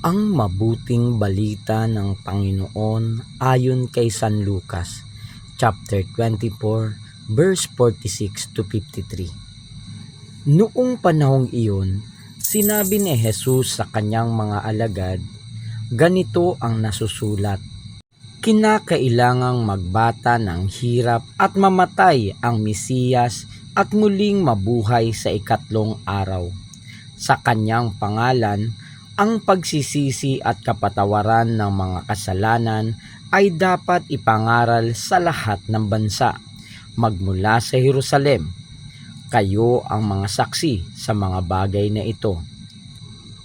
Ang mabuting balita ng Panginoon ayon kay San Lucas, chapter 24, verse 46 to 53. Noong panahong iyon, sinabi ni Jesus sa kanyang mga alagad, ganito ang nasusulat, kinakailangang magbata ng hirap at mamatay ang Mesiyas at muling mabuhay sa ikatlong araw. Sa kanyang pangalan, ang pagsisisi at kapatawaran ng mga kasalanan ay dapat ipangaral sa lahat ng bansa, magmula sa Jerusalem. Kayo ang mga saksi sa mga bagay na ito.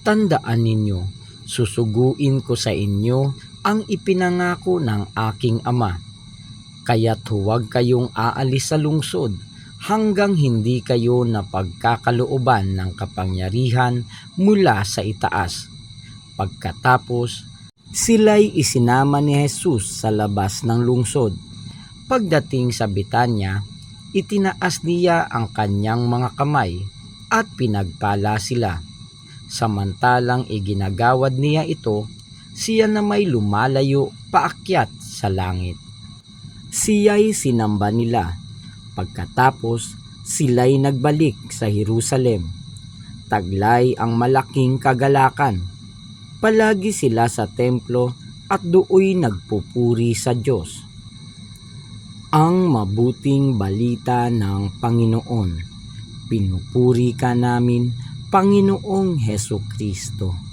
Tandaan ninyo, susuguin ko sa inyo ang ipinangako ng aking Ama. Kaya't huwag kayong aalis sa lungsod hanggang hindi kayo napagkakalooban ng kapangyarihan mula sa itaas. Pagkatapos, sila'y isinama ni Jesus sa labas ng lungsod. Pagdating sa Betanya, itinaas niya ang kanyang mga kamay at pinagpala sila. Samantalang iginagawad niya ito, siya na may lumalayo paakyat sa langit. Siya'y sinamba nila. Pagkatapos, sila'y nagbalik sa Jerusalem. Taglay ang malaking kagalakan. Palagi sila sa templo at dooy nagpupuri sa Diyos. Ang mabuting balita ng Panginoon. Pinupuri ka namin, Panginoong Hesukristo.